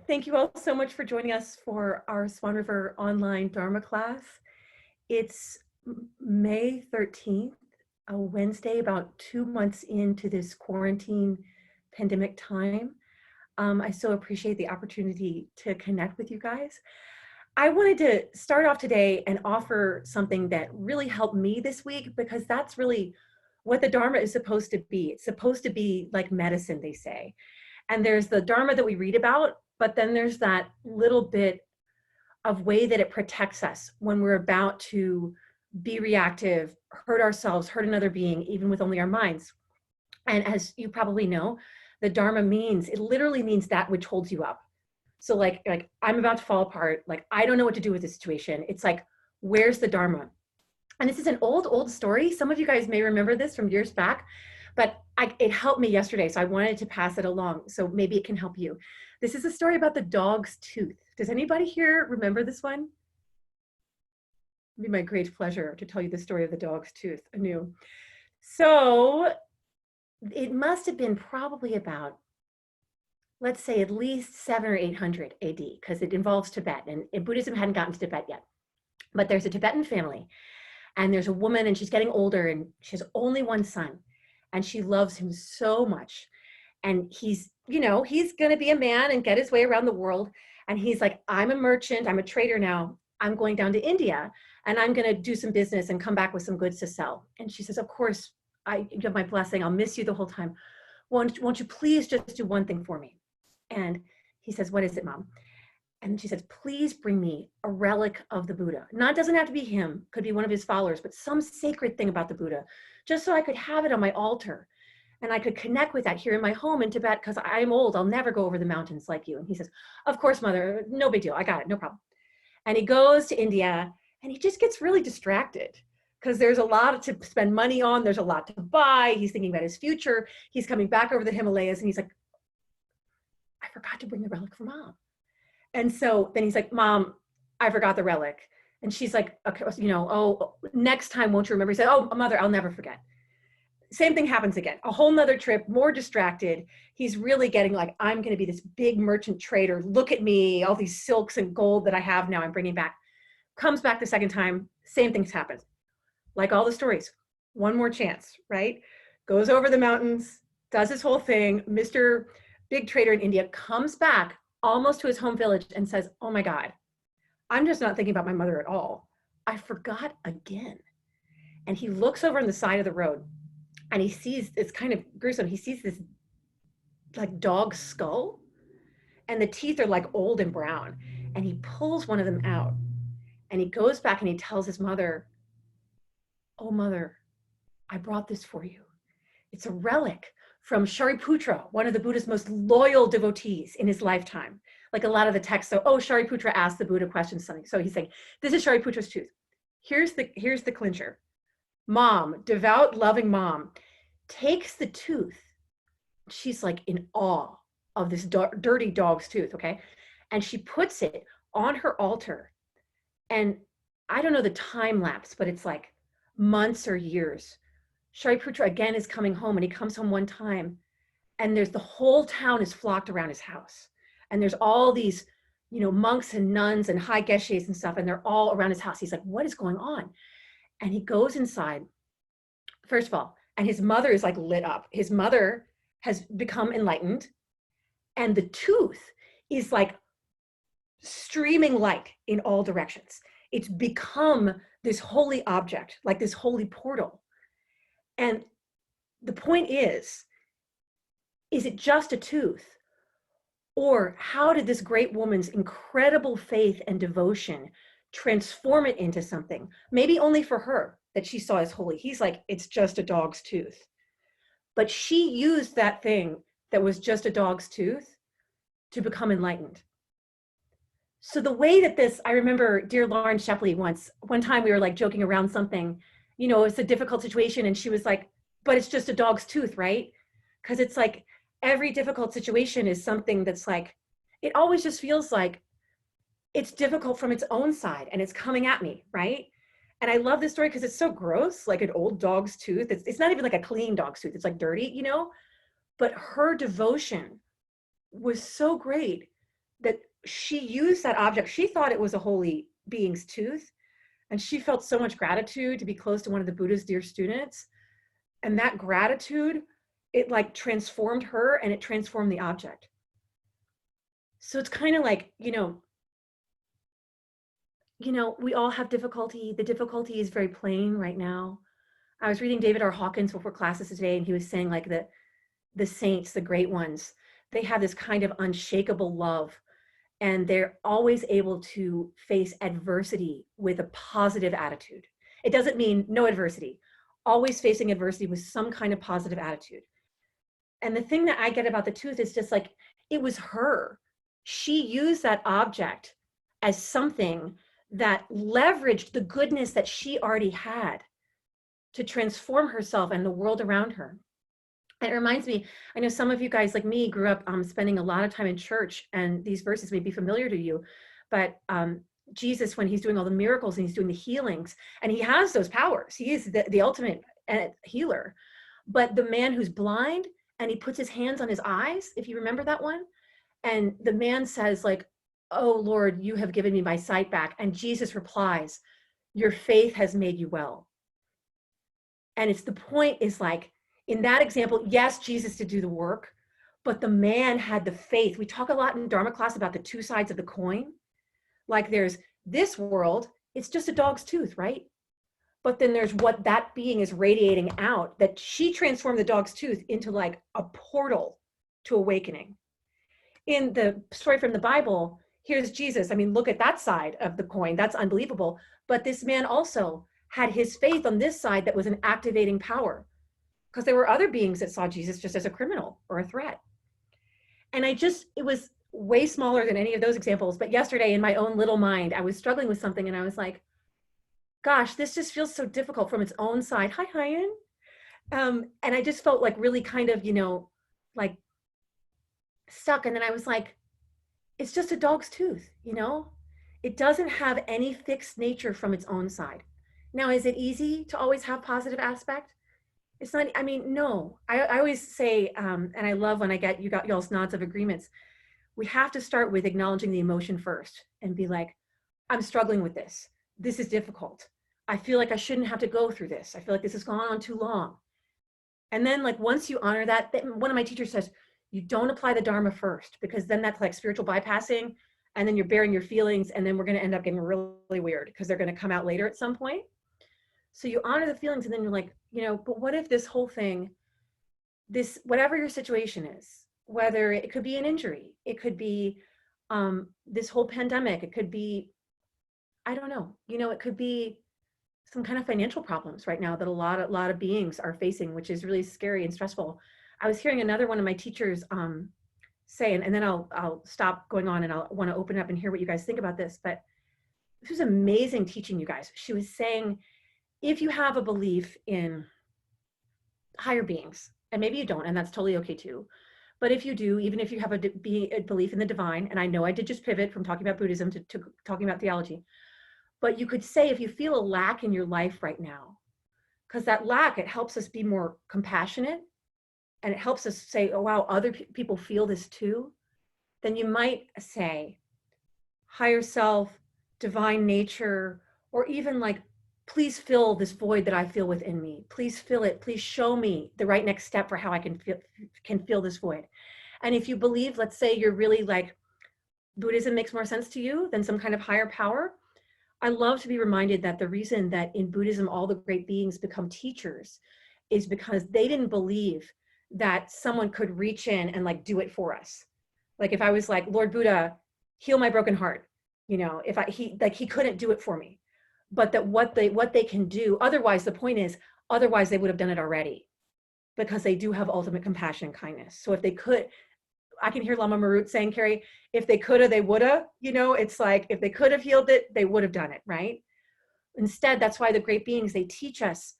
Thank you all so much for joining us for our Swan River online Dharma class. It's May 13th, a Wednesday, about 2 months into this quarantine pandemic time. I so appreciate the opportunity to connect with you guys. I wanted to start off today and offer something that really helped me this week, because that's really what the Dharma is supposed to be. It's supposed to be like medicine, they say. And there's the Dharma that we read about, but then there's that little bit of way that it protects us when we're about to be reactive, hurt ourselves, hurt another being, even with only our minds. And as you probably know, the Dharma means, it literally means that which holds you up. So like I'm about to fall apart, like I don't know what to do with this situation. It's like, where's the Dharma? And this is an old story. Some of you guys may remember this from years back, but it helped me yesterday, so I wanted to pass it along, so maybe it can help you. This is a story about the dog's tooth. Does anybody here remember this one? It'd be my great pleasure to tell you the story of the dog's tooth anew. So it must have been probably about, let's say, at least 700 or 800 AD, because it involves Tibet, and Buddhism hadn't gotten to Tibet yet. But there's a Tibetan family, and there's a woman, and she's getting older, and she has only one son, and she loves him so much. And he's going to be a man and get his way around the world. And he's like, I'm a merchant, I'm a trader now. I'm going down to India, and I'm going to do some business and come back with some goods to sell. And she says, of course, you have my blessing. I'll miss you the whole time. Won't you please just do one thing for me? And he says, what is it, Mom? And she says, please bring me a relic of the Buddha. It doesn't have to be him, could be one of his followers, but some sacred thing about the Buddha, just so I could have it on my altar. And I could connect with that here in my home in Tibet, because I'm old, I'll never go over the mountains like you. And he says, of course, Mother, no big deal, I got it, no problem. And he goes to India, and he just gets really distracted, because there's a lot to spend money on, there's a lot to buy, he's thinking about his future, he's coming back over the Himalayas, and he's like, I forgot to bring the relic for Mom. And so then he's like, Mom, I forgot the relic. And she's like, okay, oh, next time, won't you remember? He said, oh, Mother, I'll never forget. Same thing happens again, a whole nother trip, more distracted. He's really getting like, I'm going to be this big merchant trader. Look at me, all these silks and gold that I have now, I'm bringing back. Comes back the second time, same things happen. Like all the stories, one more chance, right? Goes over the mountains, does his whole thing. Mr. Big Trader in India comes back almost to his home village and says, oh my God, I'm just not thinking about my mother at all. I forgot again. And he looks over on the side of the road, and he sees, it's kind of gruesome, he sees this like dog skull, and the teeth are like old and brown. And he pulls one of them out, and he goes back and he tells his mother, oh Mother, I brought this for you. It's a relic from Shariputra, one of the Buddha's most loyal devotees in his lifetime. Like a lot of the texts, so, oh, Shariputra asked the Buddha questions, something. So he's saying, this is Shariputra's tooth. Here's the clincher. Mom, devout, loving mom, takes the tooth. She's like in awe of this dirty dog's tooth, okay? And she puts it on her altar. And I don't know the time lapse, but it's like months or years. Shariputra again is coming home, and he comes home one time, and there's the whole town is flocked around his house. And there's all these, monks and nuns and high geshes and stuff, and they're all around his house. He's like, what is going on? And he goes inside, first of all, and his mother is like lit up. His mother has become enlightened, and the tooth is like streaming light in all directions. It's become this holy object, like this holy portal. And the point is it just a tooth? Or how did this great woman's incredible faith and devotion transform it into something, maybe only for her, that she saw as holy? He's like, it's just a dog's tooth. But she used that thing that was just a dog's tooth to become enlightened. So the way that this, I remember dear Lauren Shepley one time we were like joking around something, it's a difficult situation, and she was like, but it's just a dog's tooth, right? Because it's like every difficult situation is something that's like, it always just feels like it's difficult from its own side, and it's coming at me, right? And I love this story because it's so gross, like an old dog's tooth. It's not even like a clean dog's tooth. It's like dirty, But her devotion was so great that she used that object. She thought it was a holy being's tooth. And she felt so much gratitude to be close to one of the Buddha's dear students. And that gratitude, it like transformed her and it transformed the object. So it's kind of like, we all have difficulty. The difficulty is very plain right now. I was reading David R. Hawkins before classes today, and he was saying like the saints, the great ones, they have this kind of unshakable love, and they're always able to face adversity with a positive attitude. It doesn't mean no adversity, always facing adversity with some kind of positive attitude. And the thing that I get about the tooth is just like, it was her. She used that object as something that leveraged the goodness that she already had to transform herself and the world around her. And it reminds me, I know some of you guys like me grew up spending a lot of time in church, and these verses may be familiar to you, but Jesus, when he's doing all the miracles and he's doing the healings, and he has those powers, he is the ultimate healer. But the man who's blind and he puts his hands on his eyes, if you remember that one, and the man says like, "Oh Lord, you have given me my sight back." And Jesus replies, "Your faith has made you well." And it's the point is like, in that example, yes, Jesus did do the work, but the man had the faith. We talk a lot in Dharma class about the two sides of the coin. Like there's this world, it's just a dog's tooth, right? But then there's what that being is radiating out, that she transformed the dog's tooth into like a portal to awakening. In the story from the Bible, here's Jesus. I mean, look at that side of the coin. That's unbelievable. But this man also had his faith on this side that was an activating power, because there were other beings that saw Jesus just as a criminal or a threat. And it was way smaller than any of those examples. But yesterday in my own little mind, I was struggling with something and I was like, gosh, this just feels so difficult from its own side. Hi, Hyan. And I just felt like really kind of, like stuck. And then I was like, it's just a dog's tooth, It doesn't have any fixed nature from its own side. Now, is it easy to always have positive aspect? It's not, I mean, no. I always say, and I love when you got y'all's nods of agreements, we have to start with acknowledging the emotion first and be like, I'm struggling with this. This is difficult. I feel like I shouldn't have to go through this. I feel like this has gone on too long. And then like, once you honor that, one of my teachers says, you don't apply the Dharma first, because then that's like spiritual bypassing. And then you're bearing your feelings. And then we're going to end up getting really weird because they're going to come out later at some point. So you honor the feelings, and then you're like, but what if this whole thing, whatever your situation is, whether it could be an injury, it could be this whole pandemic, it could be, I don't know, it could be some kind of financial problems right now that a lot of beings are facing, which is really scary and stressful. I was hearing another one of my teachers say, and then I'll stop going on and I'll want to open up and hear what you guys think about this. But this was amazing teaching, you guys. She was saying, if you have a belief in higher beings, and maybe you don't, and that's totally okay too, but if you do, even if you have a belief in the divine, and I know I did just pivot from talking about Buddhism to talking about theology, but you could say, if you feel a lack in your life right now, because that lack, it helps us be more compassionate, and it helps us say, oh wow, other people feel this too, then you might say, higher self, divine nature, or even like, please fill this void that I feel within me. Please fill it. Please show me the right next step for how I can fill this void. And if you believe, let's say you're really like, Buddhism makes more sense to you than some kind of higher power, I love to be reminded that the reason that in Buddhism all the great beings become teachers is because they didn't believe that someone could reach in and like do it for us. Like if I was like, Lord Buddha, heal my broken heart, he couldn't do it for me. But that what they can do, otherwise, the point is, otherwise they would have done it already, because they do have ultimate compassion and kindness. So if they could, I can hear Lama Marut saying, Carrie, if they coulda, they woulda, it's like, if they could have healed it, they would have done it, right? Instead, that's why the great beings, they teach us,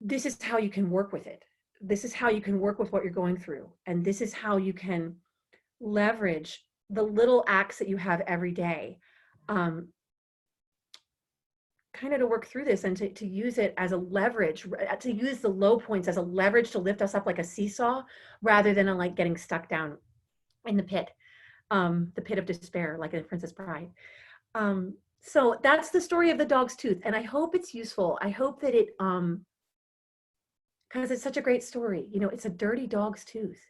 this is how you can work with it. This is how you can work with what you're going through. And this is how you can leverage the little acts that you have every day, kind of to work through this and to use it as a leverage, to use the low points as a leverage to lift us up like a seesaw, rather than like getting stuck down in the pit. the pit of despair, like in Princess Bride. So that's the story of the dog's tooth, and I hope it's useful. I hope that it, because it's such a great story. You know, it's a dirty dog's tooth,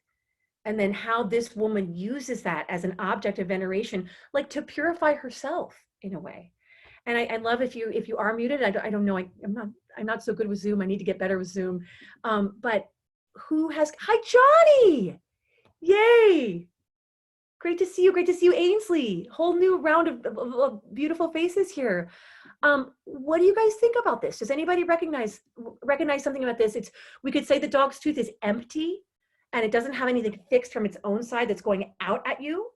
and then how this woman uses that as an object of veneration, like to purify herself in a way. And I love if you are muted. I don't know. I'm not so good with Zoom. I need to get better with Zoom. But who has? Hi, Johnny! Yay! Great to see you. Great to see you, Ainsley. Whole new round of beautiful faces here. What do you guys think about this? Does anybody recognize something about this? We could say the dog's tooth is empty and it doesn't have anything fixed from its own side that's going out at you.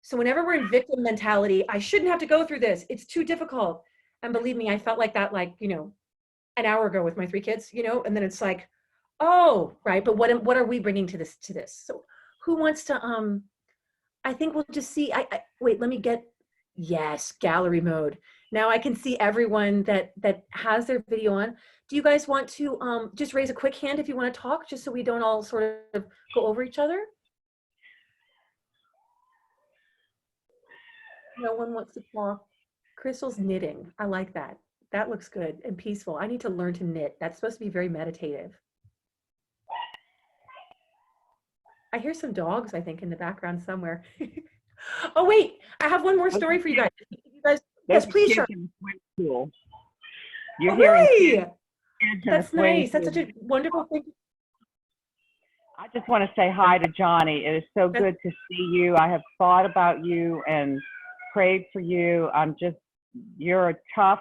So whenever we're in victim mentality, I shouldn't have to go through this. It's too difficult. And believe me, I felt like that, like, you know, an hour ago with my 3 kids, you know, and then it's like, oh, right. But what are we bringing to this? So who wants to, I think we'll just see, wait, let me get, yes, gallery mode. Now I can see everyone that has their video on. Do you guys want to just raise a quick hand if you want to talk, just so we don't all sort of go over each other? No one wants to talk. Crystal's knitting. I like that. That looks good and peaceful. I need to learn to knit. That's supposed to be very meditative. I hear some dogs, I think, in the background somewhere. Oh, wait, I have one more story for you guys. Yes, please, sure. You're Oh, hearing really? kids in That's the swing nice. That's such a wonderful thing. I just want to say hi to Johnny. It is so good to see you. I have thought about you and prayed for you. You're a tough,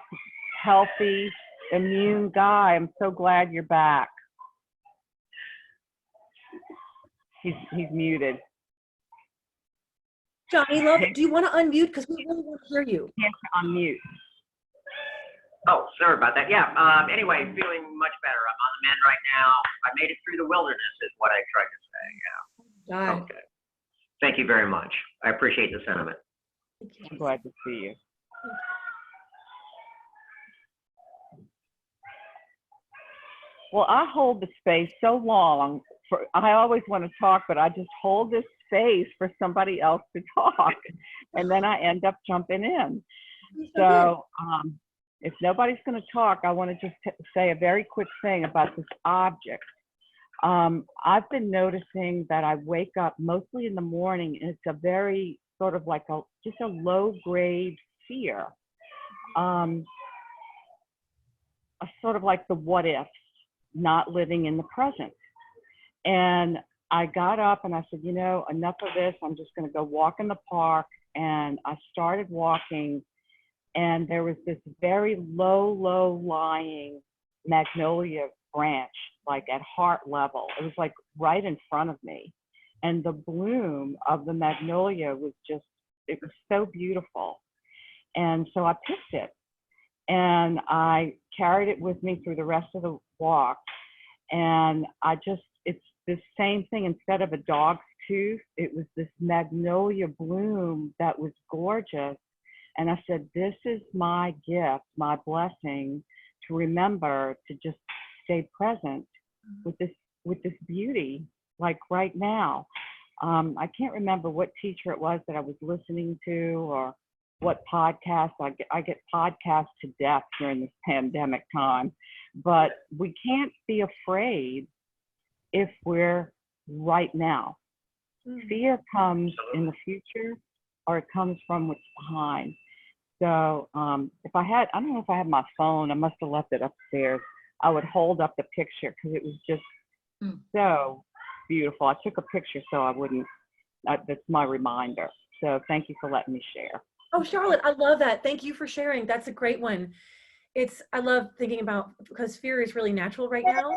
healthy, immune guy. I'm so glad you're back. He's muted. Johnny, love, do you want to unmute? Because we really want to hear you. Yes, unmute. Oh, sorry about that. Yeah. Anyway, feeling much better. I'm on the mend right now. I made it through the wilderness, is what I tried to say. Yeah. God. Okay. Thank you very much. I appreciate the sentiment. I'm glad to see you. Well, I hold the space so long. I always want to talk, but I just hold this space for somebody else to talk, and then I end up jumping in. So if nobody's going to talk, I want to just say a very quick thing about this object. I've been noticing that I wake up mostly in the morning, and it's a very sort of like just a low-grade fear. A sort of like the what ifs, not living in the present. And I got up and I said, you know, enough of this. I'm just going to go walk in the park. And I started walking, and there was this very low lying magnolia branch, like at heart level. It was like right in front of me. And the bloom of the magnolia was just, it was so beautiful. And so I picked it and I carried it with me through the rest of the walk. And it's this same thing. Instead of a dog's tooth, it was this magnolia bloom that was gorgeous. And I said, this is my gift, my blessing, to remember to just stay present with this beauty, like right now. I can't remember what teacher it was that I was listening to or what podcast. I get podcasts to death during this pandemic time, but we can't be afraid if we're right now. Fear comes in the future, or it comes from what's behind. So I don't know if I had my phone, I must have left it upstairs. I would hold up the picture because it was just so beautiful. I took a picture so I wouldn't, that's my reminder. So thank you for letting me share. Oh, Charlotte, I love that. Thank you for sharing. That's a great one. I love thinking about, because fear is really natural right now,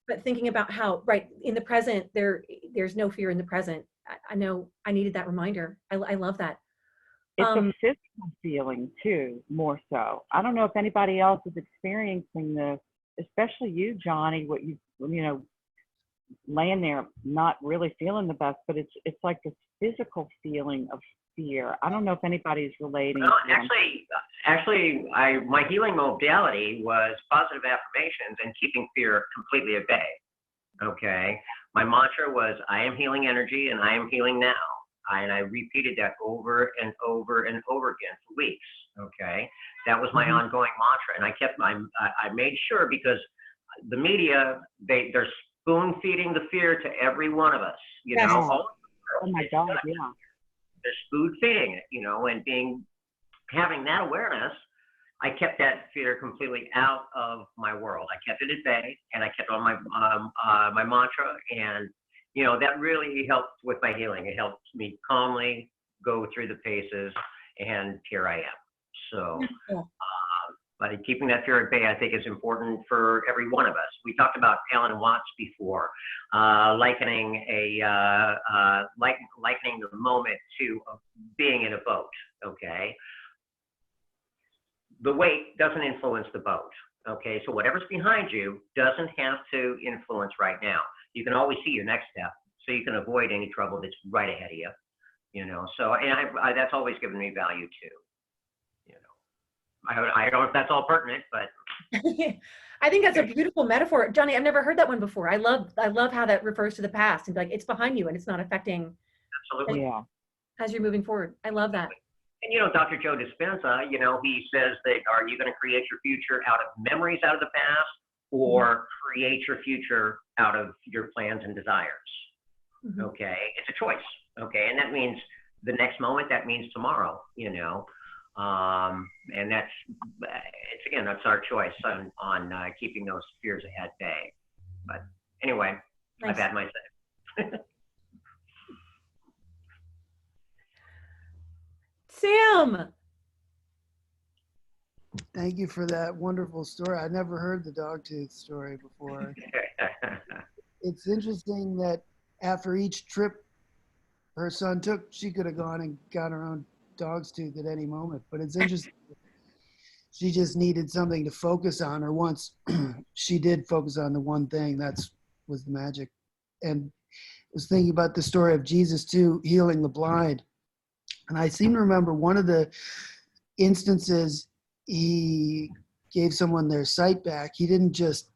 but thinking about how, right, in the present, there's no fear in the present. I know I needed that reminder. I love that. It's a physical feeling too, more so. I don't know if anybody else is experiencing this, especially you, Johnny, what you know, laying there not really feeling the best, but it's like this physical feeling of fear. I don't know if anybody's relating. Well, actually, my healing modality was positive affirmations and keeping fear completely at bay. Okay. My mantra was, I am healing energy and I am healing now. And I repeated that over and over and over again for weeks. Okay. That was my ongoing mantra. And I made sure, because the media, they're spoon feeding the fear to every one of us, you Yes. know. Oh my God, yeah. They're spoon feeding it, you know, and having that awareness, I kept that fear completely out of my world. I kept it at bay, and I kept on my mantra, and you know, that really helped with my healing. It helped me calmly go through the paces, and here I am. So, but keeping that fear at bay, I think, is important for every one of us. We talked about Alan Watts before, likening the moment to being in a boat. Okay, the weight doesn't influence the boat. Okay, so whatever's behind you doesn't have to influence right now. You can always see your next step, so you can avoid any trouble that's right ahead of you. You know, so, and that's always given me value too. You know, I don't know if that's all pertinent, but I think that's a beautiful metaphor, Johnny. I've never heard that one before. I love how that refers to the past and like it's behind you and it's not affecting. Absolutely. Yeah. As you're moving forward. I love that. And you know, Dr. Joe Dispenza, you know, he says that, are you going to create your future out of memories out of the past, or create your future out of your plans and desires? Okay, it's a choice. Okay, and that means the next moment, that means tomorrow, you know. And that's our choice on keeping those fears at bay. But anyway, nice. I've had my say. Sam. Thank you for that wonderful story. I never heard the dog tooth story before. It's interesting that after each trip her son took, she could have gone and got her own dog's tooth at any moment. But it's interesting. She just needed something to focus on, or once she did focus on the one thing, was the magic. And I was thinking about the story of Jesus too, healing the blind. And I seem to remember one of the instances he gave someone their sight back. He didn't just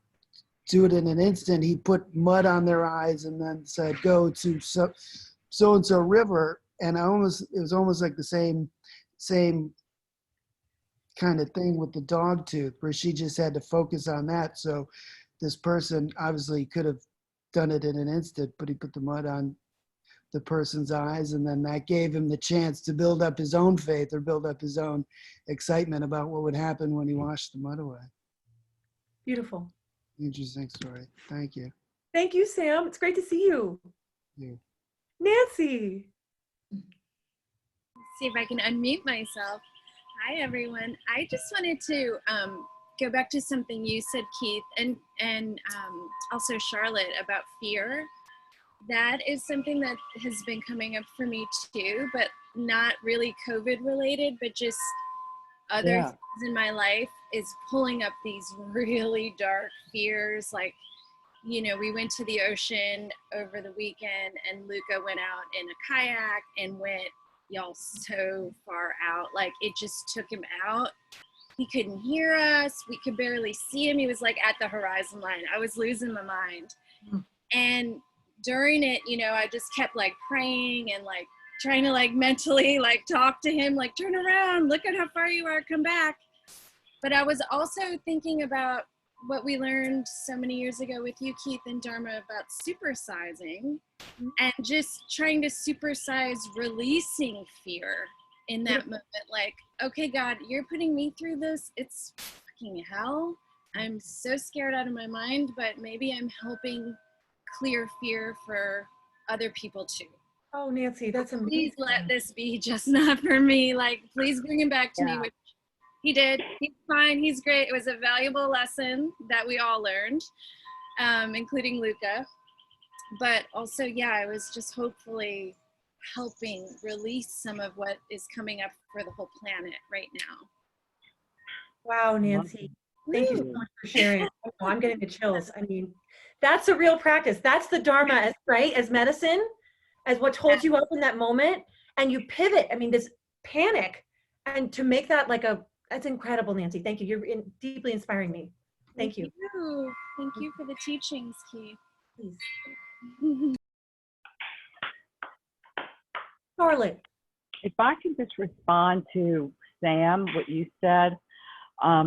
do it in an instant. He put mud on their eyes and then said, go to so-and-so river. And it was almost like the same kind of thing with the dog tooth, where she just had to focus on that. So this person obviously could have done it in an instant, but he put the mud on the person's eyes, and then that gave him the chance to build up his own faith, or build up his own excitement about what would happen when he washed the mud away. Beautiful. Interesting story. Thank you. Thank you, Sam. It's great to see you. Yeah. Nancy. See if I can unmute myself. Hi, everyone. I just wanted to go back to something you said, Keith, and also Charlotte, about fear. That is something that has been coming up for me too, but not really COVID related, but just other things in my life is pulling up these really dark fears. Like, you know, we went to the ocean over the weekend and Luca went out in a kayak and went, y'all, so far out. Like, it just took him out. He couldn't hear us. We could barely see him. He was like at the horizon line. I was losing my mind. And during it, you know, I just kept like praying and like trying to like mentally like talk to him, like, turn around, look at how far you are, come back. But I was also thinking about what we learned so many years ago with you, Keith, and Dharma, about supersizing and just trying to supersize releasing fear in that moment. Like, okay, God, you're putting me through this. It's fucking hell. I'm so scared out of my mind, but maybe I'm helping clear fear for other people too. Oh, Nancy, that's amazing. Please let this be just not for me. Like, please bring him back to me, which he did. He's fine. He's great. It was a valuable lesson that we all learned, including Luca. But also, yeah, I was just hopefully helping release some of what is coming up for the whole planet right now. Wow, Nancy. Thank you so much for sharing. Oh, I'm getting the chills. I mean, that's a real practice. That's the Dharma, right? As medicine, as what holds you up in that moment, and you pivot. I mean, this panic, and to make that like that's incredible, Nancy. Thank you. You're deeply inspiring me. Thank you. Thank you for the teachings, Keith. Please. Charlotte. If I can just respond to Sam, what you said,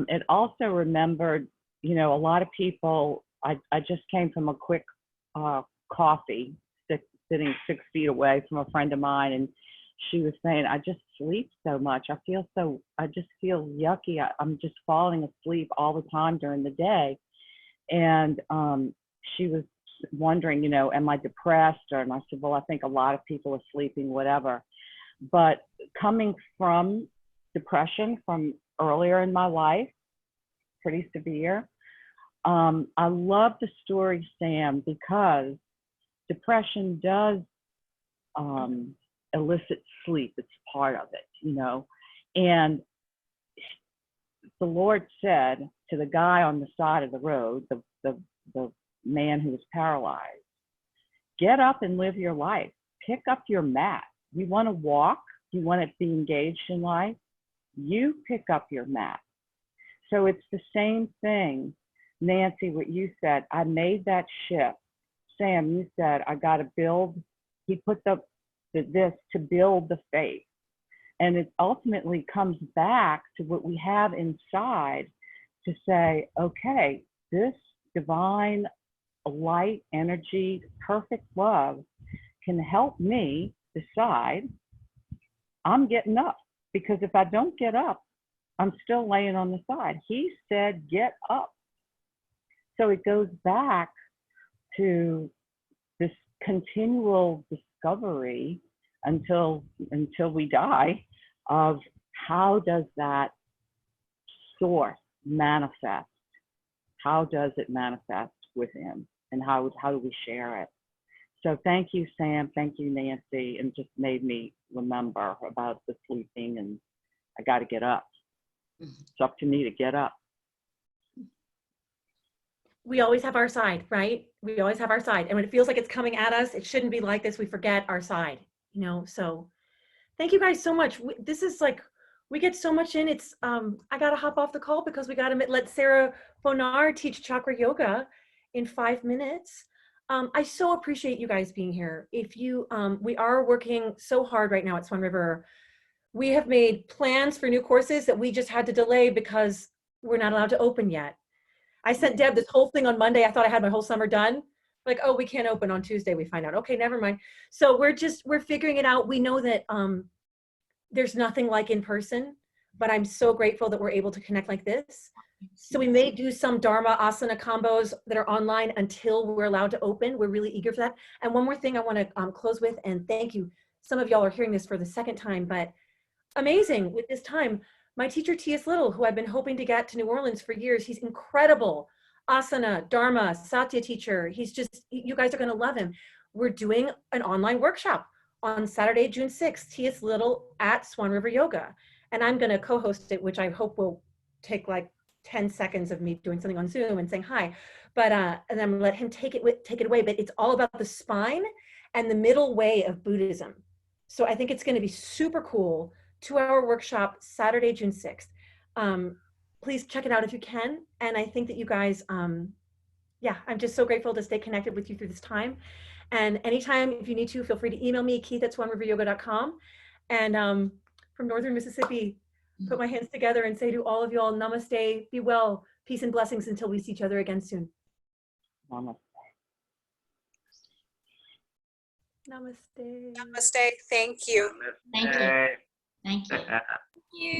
it also remembered, you know, a lot of people, I just came from a quick coffee, sitting 6 feet away from a friend of mine, and she was saying, I just sleep so much. I just feel yucky. I'm just falling asleep all the time during the day. And she was wondering, you know, am I depressed? And I said, well, I think a lot of people are sleeping, whatever. But coming from depression from earlier in my life, pretty severe, I love the story, Sam, because depression does elicit sleep. It's part of it, you know. And the Lord said to the guy on the side of the road, the man who was paralyzed, get up and live your life. Pick up your mat. You want to walk? You want to be engaged in life? You pick up your mat. So it's the same thing, Nancy, what you said. I made that shift. Sam, you said, I got to build. He put this to build the faith. And it ultimately comes back to what we have inside to say, okay, this divine light, energy, perfect love can help me decide I'm getting up. Because if I don't get up, I'm still laying on the side. He said, get up. So it goes back to this continual discovery until we die of how does that source manifest? How does it manifest within? And how do we share it? So thank you, Sam. Thank you, Nancy. And just made me remember about the sleeping, and I got to get up. It's up to me to get up. We always have our side, right? We always have our side. And when it feels like it's coming at us, it shouldn't be like this. We forget our side, you know? So thank you guys so much. This is like, we get so much in. It's, I got to hop off the call because we got to let Sarah Bonar teach chakra yoga in 5 minutes. I so appreciate you guys being here. If you, we are working so hard right now at Swan River. We have made plans for new courses that we just had to delay because we're not allowed to open yet. I sent Deb this whole thing on Monday. I thought I had my whole summer done. Like, oh, we can't open on Tuesday. We find out, okay, never mind. So we're figuring it out. We know that there's nothing like in person, but I'm so grateful that we're able to connect like this. So we may do some Dharma asana combos that are online until we're allowed to open. We're really eager for that. And one more thing I want to close with, and thank you. Some of y'all are hearing this for the second time, but amazing with this time. My teacher, T.S. Little, who I've been hoping to get to New Orleans for years, he's incredible. Asana, Dharma, Satya teacher. He's just, you guys are going to love him. We're doing an online workshop on Saturday, June 6th, T.S. Little at Swan River Yoga. And I'm going to co-host it, which I hope will take like 10 seconds of me doing something on Zoom and saying hi. But and then I'm going to let him take it away. But it's all about the spine and the middle way of Buddhism. So I think it's going to be super cool. 2-hour workshop, Saturday, June 6th. Please check it out if you can. And I think that you guys, yeah, I'm just so grateful to stay connected with you through this time. And anytime, if you need to, feel free to email me, keith@swanriveryoga.com. And from Northern Mississippi, put my hands together and say to all of y'all, namaste, be well, peace and blessings until we see each other again soon. Namaste. Namaste. Namaste. Thank you. Namaste. Thank you. Thank you.